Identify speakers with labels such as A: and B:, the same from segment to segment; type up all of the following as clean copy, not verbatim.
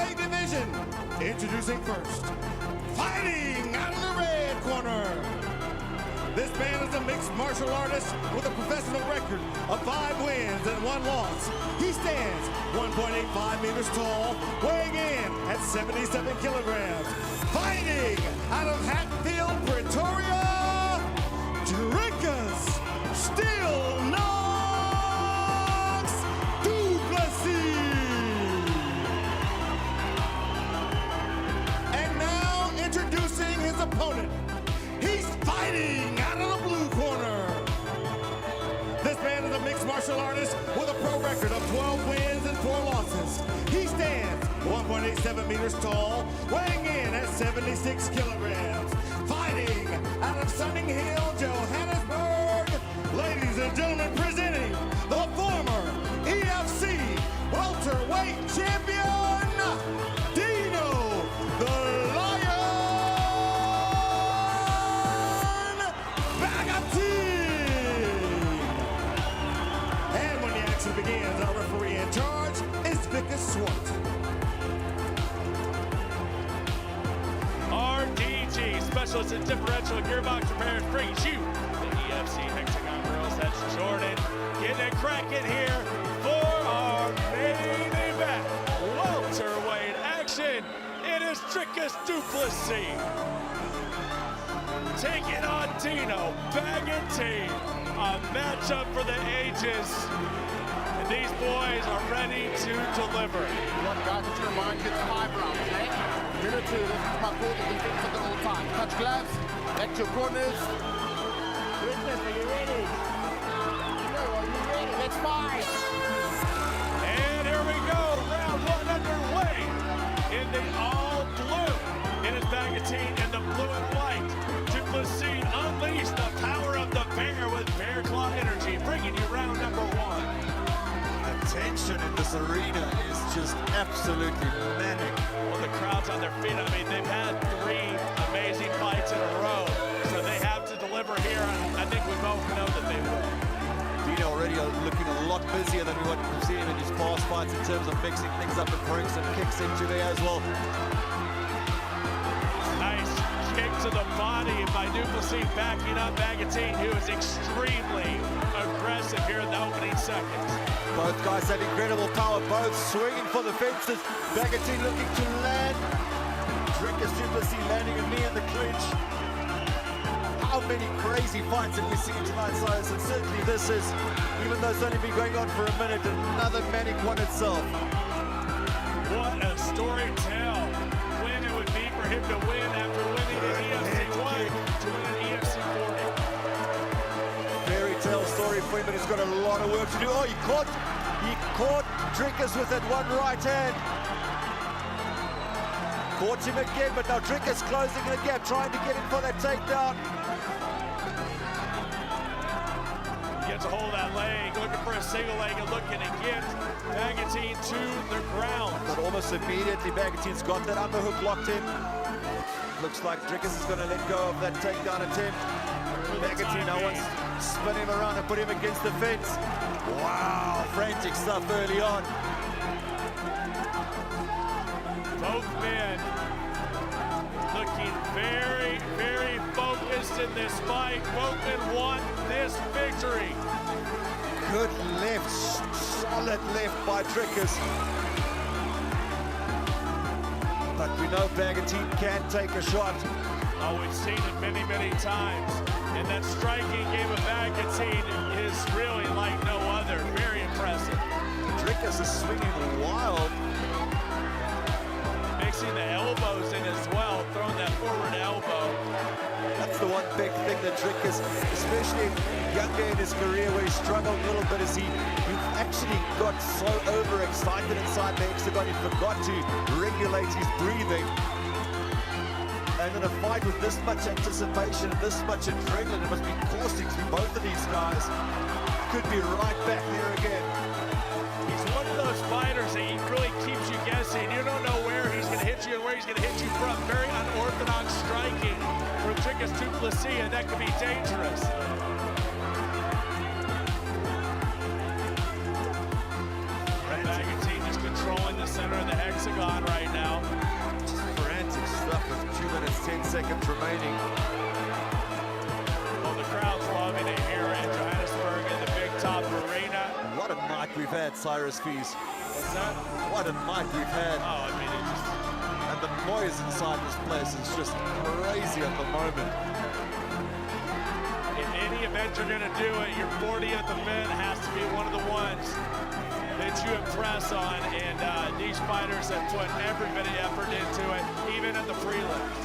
A: Cruiserweight division. Introducing first, fighting out of the red corner. This man is a mixed martial artist with a professional record of 5 wins and 1 loss. He stands 1.85 meters tall, weighing in at 77 kilograms. Fighting out of Hatfield, Pretoria, Drickus Still Knox Duplessis. And now introducing his opponent. He's fighting out of the blue corner. This man is a mixed martial artist with a pro record of 12 wins and 4 losses. He stands 1.87 meters tall, weighing in at 76 kilograms. Fighting out of Sunning Hill, Johannesburg. Ladies and gentlemen, presenting the former EFC welterweight champion, Dino the Lion Bagotine. And when the action begins, our referee in charge is Vickers Swart.
B: RDG, specialist in differential gearbox repairs, brings you the EFC Hexagon Girls. That's Jordan getting it cracking here for our main event. Welterweight action. It is Drickus Duplessis taking on Dino Bagotine. A matchup for the ages. And these boys are ready to deliver.
C: You want guys to your mind, it's 5 rounds, okay? Dinner 2, this is my call to defeat for the whole time. Touch gloves, back to your corners. Drickus, are you ready? No, are you ready? That's 5.
B: And here we go, round 1 underway in the all blue. It is Bagotine in the blue and white. Duplessis unleashed the power of the bear with bear claw energy, bringing you round number 1.
D: The tension in this arena is just absolutely manic.
B: Well, the crowd's on their feet. I mean, they've had 3 amazing fights in a row, so they have to deliver here, and I think we both know that they will.
D: Dino already looking a lot busier than what we've seen him in his past fights in terms of mixing things up and throwing some kicks into there as well.
B: Nice kick to the body by Duplessis, backing up Bagotine, who is extremely aggressive here in the opening seconds.
D: Both guys have incredible power, both swinging for the fences. Bagotine looking to land. Drickus Duplessis landing a knee in the clinch. How many crazy fights have we seen tonight, Silas? And certainly this is, even though it's only been going on for a minute, another manic one itself.
B: What a story tell. When it would be for him to win after winning an EFC 20 to win an EFC 40.
D: Fairy tale story for him, but he's got a lot of work to do. Oh, he caught Drickus with that one right hand. Caught him again, but now Drickus closing the gap, trying to get him for that takedown.
B: Gets a hold of that leg, looking for a single leg and looking again. Bagotine to the ground.
D: But almost immediately, Bagotine's got that underhook locked in. Looks like Drickus is going to let go of that takedown attempt. Bagotine now wants to spin him around and put him against the fence. Wow, frantic stuff early on.
B: Both men looking very, very focused in this fight. Both men want this victory.
D: Good left, solid left by Drickus. But we know Bagotine can take a shot.
B: Oh, we've seen it many, many times. And that striking game of Bagotine is really like no other. Very impressive.
D: Drickus is swinging wild.
B: Mixing the elbows in as well, throwing that forward elbow.
D: That's the one big thing that Drickus, especially younger in his career where he struggled a little bit, is he actually got so overexcited inside the hexagon he forgot to regulate his breathing. And in a fight with this much anticipation and this much adrenaline, it must be caustic to both of these guys. Could be right back there again.
B: He's one of those fighters that he really keeps you guessing. You don't know where he's going to hit you and where he's going to hit you from. Very unorthodox striking from Drickus Duplessis, and that could be dangerous. Bagotine just controlling the center of the hexagon. hexagon right now.
D: Just frantic stuff with 2 minutes, 10 seconds remaining.
B: Well, the crowd's loving it here in Johannesburg in the Big Top Arena.
D: What a night we've had, Cyrus Fees.
B: What's that?
D: What a night we've had.
B: Oh, I mean, it just...
D: And the noise inside this place is just crazy at the moment.
B: In any event you're going to do it, your 40th event has to be one of the ones that you impress on, and these fighters have put every bit of effort into it, even at the prelims.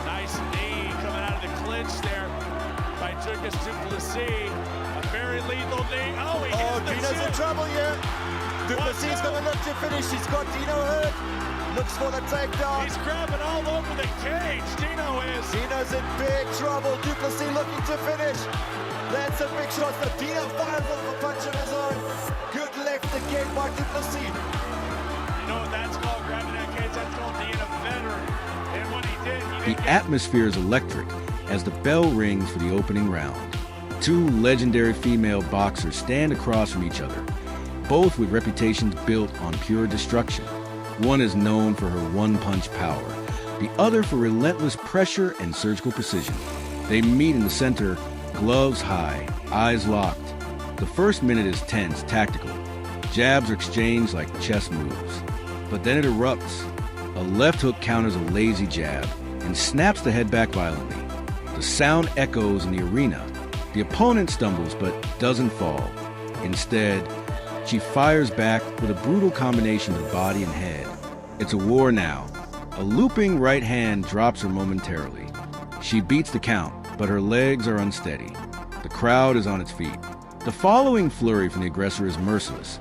B: Nice knee coming out of the clinch there by Dricus du Plessis. A very lethal knee. Oh, he hit the
D: Dino's in
B: chin.
D: trouble here. Du Plessis is going to look to finish. He's got Dino hurt. Looks for the takedown.
B: He's grabbing all over the cage. Dino is.
D: Dino's in big trouble. Du Plessis looking to finish. That's a big shot. But Dino fires off a punch of his own. Good left again by Du Plessis.
B: You know what that's called? Grabbing that cage. That's called being a veteran. And what he did,
E: The atmosphere is electric as the bell rings for the opening round. Two legendary female boxers stand across from each other, both with reputations built on pure destruction. One is known for her one-punch power, the other for relentless pressure and surgical precision. They meet in the center, gloves high, eyes locked. The first minute is tense, tactical. Jabs are exchanged like chess moves. But then it erupts. A left hook counters a lazy jab and snaps the head back violently. The sound echoes in the arena. The opponent stumbles but doesn't fall. Instead, she fires back with a brutal combination of body and head. It's a war now. A looping right hand drops her momentarily. She beats the count, but her legs are unsteady. The crowd is on its feet. The following flurry from the aggressor is merciless.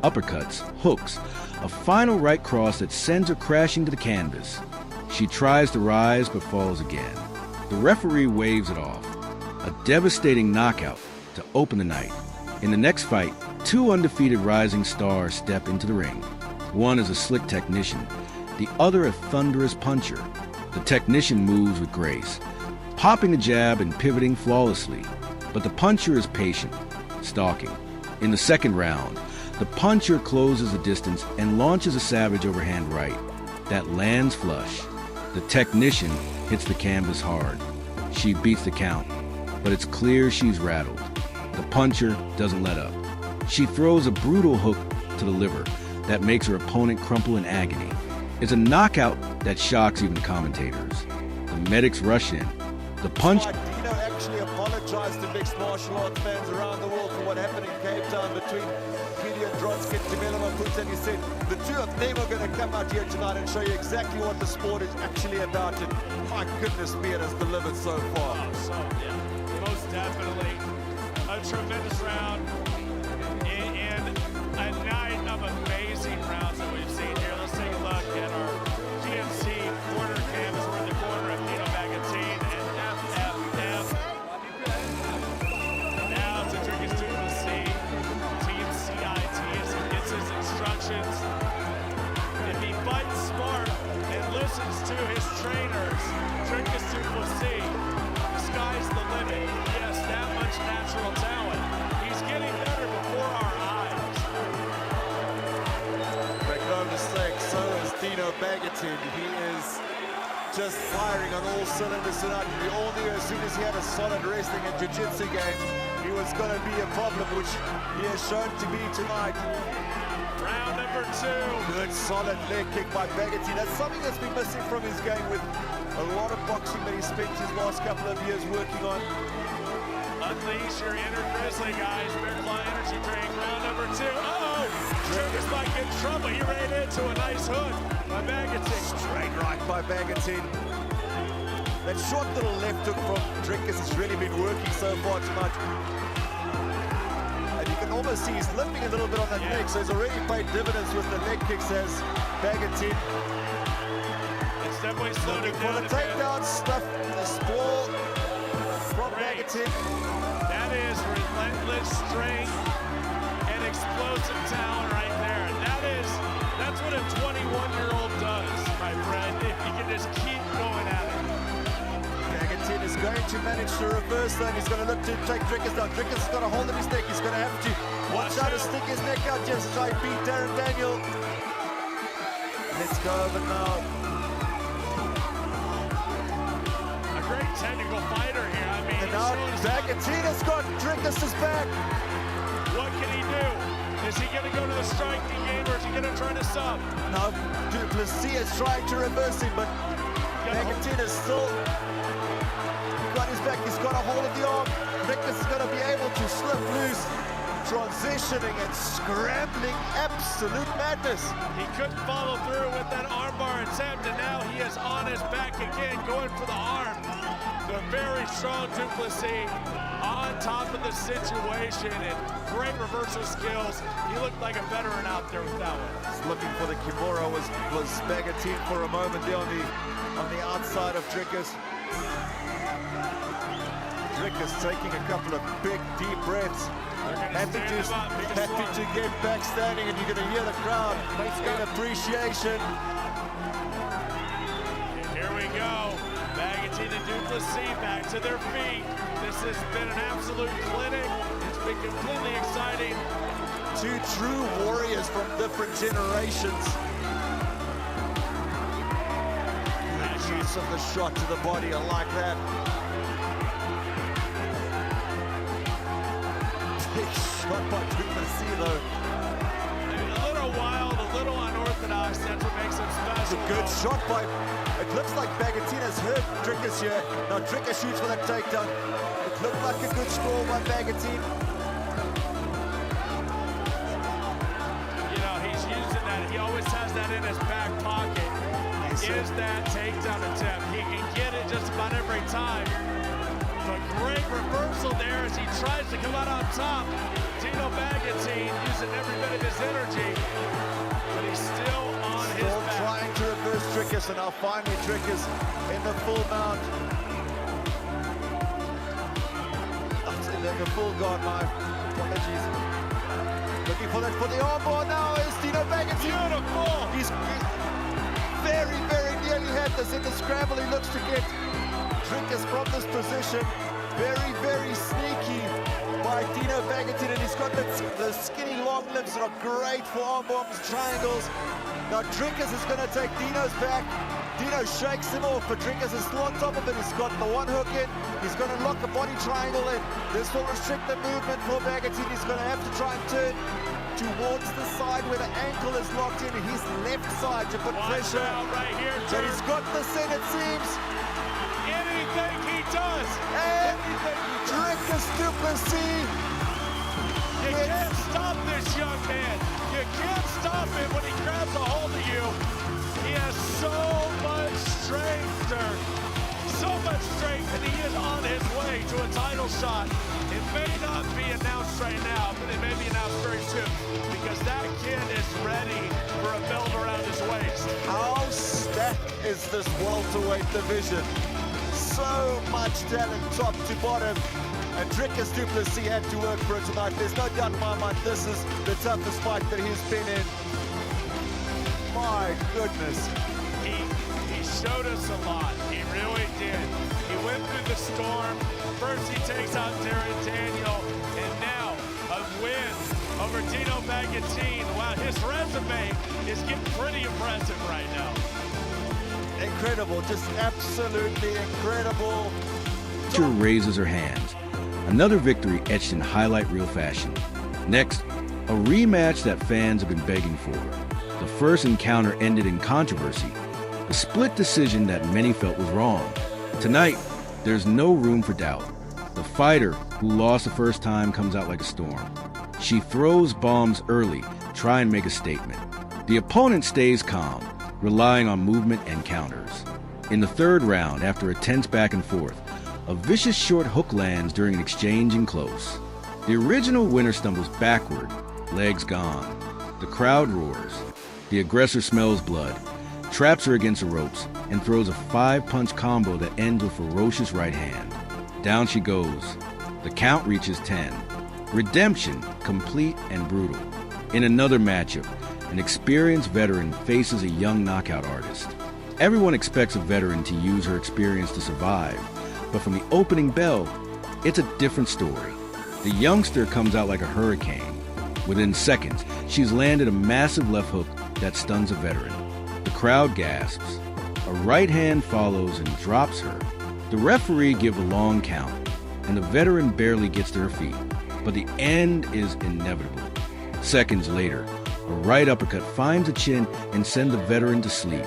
E: Uppercuts, hooks, a final right cross that sends her crashing to the canvas. She tries to rise but falls again. The referee waves it off. A devastating knockout to open the night. In the next fight, two undefeated rising stars step into the ring. One is a slick technician, the other a thunderous puncher. The technician moves with grace, popping the jab and pivoting flawlessly. But the puncher is patient, stalking. In the second round, the puncher closes the distance and launches a savage overhand right that lands flush. The technician hits the canvas hard. She beats the count, but it's clear she's rattled. The puncher doesn't let up. She throws a brutal hook to the liver that makes her opponent crumple in agony. It's a knockout that shocks even the commentators. The medics rush in. The punch...
D: Dino actually apologized to mixed martial arts fans around the world for what happened in Cape Town between Gideon Drotsky and Jamila Maputa, and he said the two of them are going to come out here tonight and show you exactly what the sport is actually about. And my goodness me, it has delivered so far.
B: Oh, so, yeah, most definitely. A tremendous round and a night of amazing rounds that we've seen here. Let's take a look at our GMC corner canvas. We're in the corner of Nino Magazine and FFF. Now to Dricus du Plessis, Team CIT as he gets his instructions. If he fights smart and listens to his trainers, Dricus du Plessis, the sky's the limit. Yes, that much natural talent. He's getting better before our eyes.
D: Make no mistake, so is Dino Bagatin. He is just firing on all cylinders tonight. We all knew as soon as he had a solid wrestling and jiu-jitsu game, he was going to be a problem, which he has shown to be tonight.
B: Round number 2.
D: Good solid leg kick by Bagatin. That's something that's been missing from his game with a lot of boxing that he spent his last couple of years working on.
B: Unleash your inner grizzly, guys. Bear Claw Energy Drink. Round number 2. Uh-oh! Dricus might get in trouble. He ran into a nice hook by Bagatin.
D: Straight right by Bagatin. That short little left hook from Dricus has really been working so far tonight. And you can almost see he's limping a little bit on that leg, so he's already paid dividends with the leg kicks as Bagatin.
B: It's definitely slowed him
D: For
B: down
D: the
B: a bit.
D: takedown, stuff the sprawl from Bagatin.
B: That is relentless strength and explosive talent right there. And that's what a 21-year-old does, my friend, if you can just keep going at it.
D: Bagatin is going to manage to reverse that. He's going to look to take Drickus down. Drickus has got a hold of his neck. He's going to have to watch out to stick his neck out just to try and beat Darren Daniel. Let's go over now.
B: A great technical fighter here. I mean,
D: And now Bagatina's got Drickus' back.
B: what can he do? Is he going to go to the striking game, or is he going to try to sub?
D: Now Duplessis is trying to reverse him, but Bagatina's still got his back. He's got a hold of the arm. Drickus is going to be able to slip loose. Transitioning and scrambling, absolute madness.
B: He couldn't follow through with that armbar attempt, and now he is on his back again, going for the arm. The very strong Duplessis on top of the situation, and great reversal skills. He looked like a veteran out there with that one.
D: Just looking for the Kimura was Bagatine for a moment there on the outside of Drickus. Drickus taking a couple of big, deep breaths. Happy to get back standing, and you're going to hear the crowd in appreciation.
B: Here we go. Bagatine and Duplessis back to their feet. This has been an absolute clinic. It's been completely exciting.
D: Two true warriors from different generations. The use of the shot to the body, I like that. Big shot by Duplessis though.
B: A little wild, a little unorthodox. That's what makes him
D: It's
B: special.
D: a good shot by, it looks like Bagatina's hurt Drickus here. Now Drickus shoots for that takedown. It looked like a good score by Bagatine.
B: You know, he's using that. He always has that in his back pocket. Is that takedown attempt. He can get it just about every time. But great reversal there as he tries to come out on top. Dino Bagatine using every bit of his energy, but he's still on his back.
D: Trying to reverse Drickus, and now finally Drickus in the full mount. In the full guard knife. Apologies. Looking for that for the armbar now is Dino Bagatine.
B: Beautiful.
D: He's very, very nearly had this in the scramble. He looks to get Drickus from this position. Very, very sneaky by Dino Bagatine, and he's got the skinny long limbs that are great for arm bombs, triangles. Now Drickus is going to take Dino's back. Dino shakes him off, but Drickus is still on top of it. He's got the one hook in. He's going to lock a body triangle in. This will restrict the movement for Bagatine. He's going to have to try and turn towards the side where the ankle is locked in, his left side to put pressure.
B: Out right here,
D: But he's got this in, it seems.
B: anything he does.
D: And Drickus Duplessis.
B: You can't stop this young man. You can't stop him when he grabs a hold of you. He has so much strength, Dirk. So much strength, and he is on his way to a title shot. It may not be announced right now, but it may be announced very soon, because that kid is ready for a belt around his waist.
D: How stacked is this welterweight division? So much talent, top to bottom. And Drickus Duplessis had to work for it tonight. There's no doubt in my mind this is the toughest fight that he's been in. My goodness.
B: He showed us a lot. He really did. He went through the storm. First he takes out Darren Daniel, and now a win over Dino Bagatine. Wow, his resume is getting pretty impressive right now.
D: Incredible, just absolutely incredible.
E: Victor raises her hands. Another victory etched in highlight reel fashion. Next, a rematch that fans have been begging for. The first encounter ended in controversy, a split decision that many felt was wrong. Tonight, there's no room for doubt. The fighter who lost the first time comes out like a storm. She throws bombs early, try and make a statement. The opponent stays calm, relying on movement and counters. In the third round, after a tense back and forth, a vicious short hook lands during an exchange in close. The original winner stumbles backward, legs gone. The crowd roars. The aggressor smells blood, traps her against the ropes, and throws a 5-punch combo that ends with a ferocious right hand. Down she goes. The count reaches 10. Redemption, complete and brutal. In another matchup, an experienced veteran faces a young knockout artist. Everyone expects a veteran to use her experience to survive, But from the opening bell, it's a different story. The youngster comes out like a hurricane. Within seconds, she's landed a massive left hook that stuns a veteran. The crowd gasps. A right hand follows and drops her. The referee gives a long count, and the veteran barely gets to her feet. But the end is inevitable. Seconds later, a right uppercut finds the chin and sends the veteran to sleep.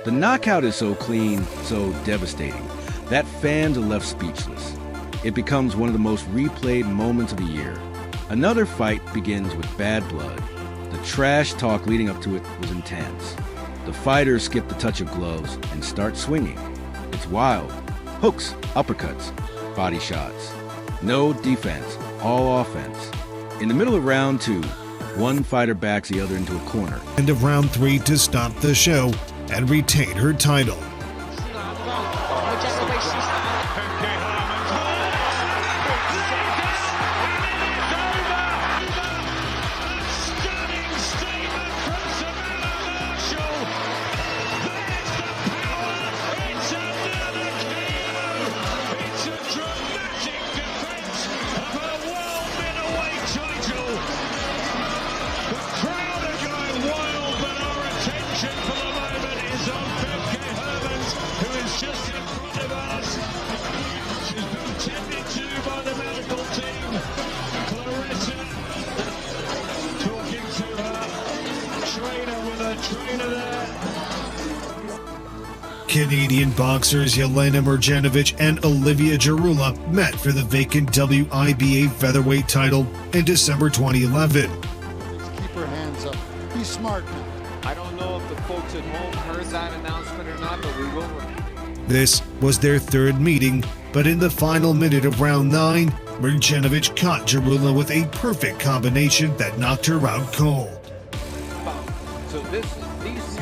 E: The knockout is so clean, so devastating, that fans are left speechless. It becomes one of the most replayed moments of the year. Another fight begins with bad blood. The trash talk leading up to it was intense. The fighters skip the touch of gloves and start swinging. It's wild. Hooks, uppercuts, body shots. No defense, all offense. In the middle of round 2, one fighter backs the other into a corner.
F: End of round 3 to stop the show and retain her title. Canadian boxers Yelena Mrjanovic and Olivia Jarula met for the vacant WIBA featherweight title in December 2011.
G: Keep her hands up. Be smart now.
H: I don't know if the folks at home heard that announcement or not, but we will repeat it.
F: This was their third meeting, but in the final minute of round 9, Mrjanovic caught Jarula with a perfect combination that knocked her out cold.
H: So these next two.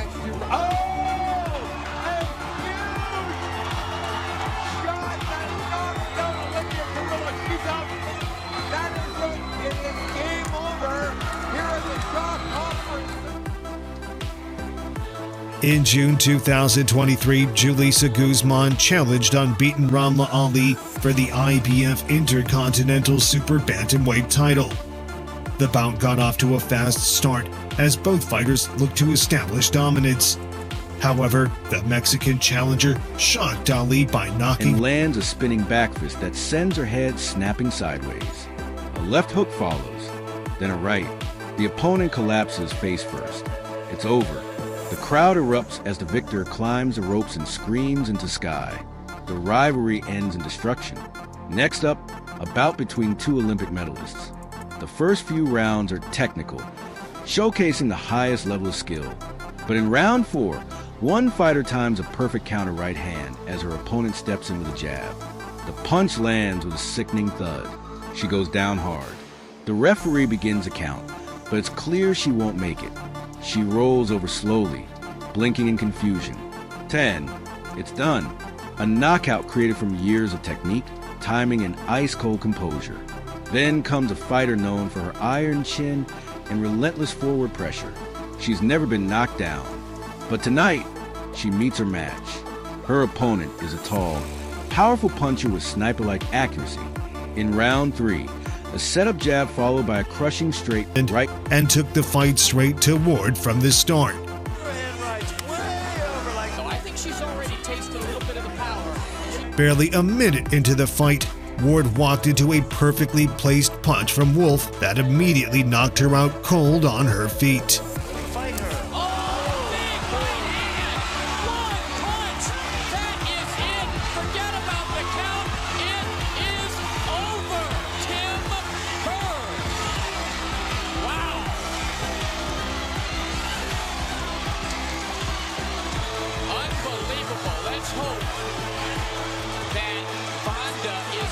F: In June 2023, Julissa Guzman challenged unbeaten Ramla Ali for the IBF Intercontinental Super Bantamweight title. The bout got off to a fast start as both fighters looked to establish dominance. However, the Mexican challenger shocked Ali by knocking
E: and lands a spinning back fist that sends her head snapping sideways. A left hook follows, then a right. The opponent collapses face first. It's over. The crowd erupts as the victor climbs the ropes and screams into sky. The rivalry ends in destruction. Next up, a bout between two Olympic medalists. The first few rounds are technical, showcasing the highest level of skill. But in round 4, one fighter times a perfect counter right hand as her opponent steps in with a jab. The punch lands with a sickening thud. She goes down hard. The referee begins a count, but it's clear she won't make it. She rolls over slowly, blinking in confusion. 10. It's done. A knockout created from years of technique, timing, and ice-cold composure. Then comes a fighter known for her iron chin and relentless forward pressure. She's never been knocked down. But tonight, she meets her match. Her opponent is a tall, powerful puncher with sniper-like accuracy. In round 3, a setup jab followed by a crushing straight right
F: and took the fight straight to Ward from the start.
I: I think she's already tasted a little bit of the power.
F: Barely a minute into the fight, Ward walked into a perfectly placed punch from Wolf that immediately knocked her out cold on her feet.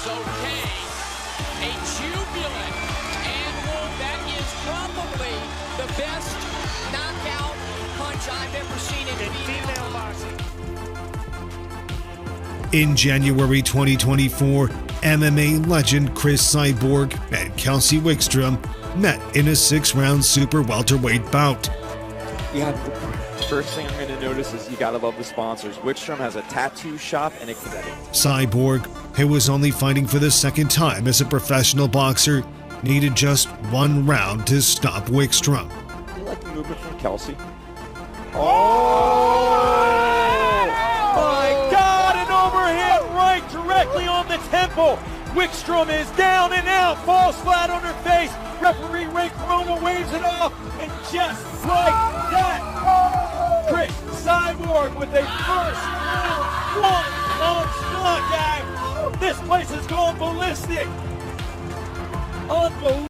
I: Okay, a jubilant animal. That is probably the best knockout punch I've ever seen in female boxing.
F: In January 2024, MMA legend Chris Cyborg and Kelsey Wickstrom met in a 6-round super welterweight bout.
J: Yeah, first thing I'm going to notice is you got to love the sponsors. Wickstrom has a tattoo shop and a kinetic.
F: Cyborg who was only fighting for the second time as a professional boxer, needed just one round to stop Wickstrom.
J: You like the movement from Kelsey? Oh!
K: My God, an overhand right directly on the temple. Wickstrom is down and out, falls flat on her face. Referee Ray Corona waves it off, and just like that, Chris Cyborg with a first round knockout. This place has gone ballistic. Unbelievable.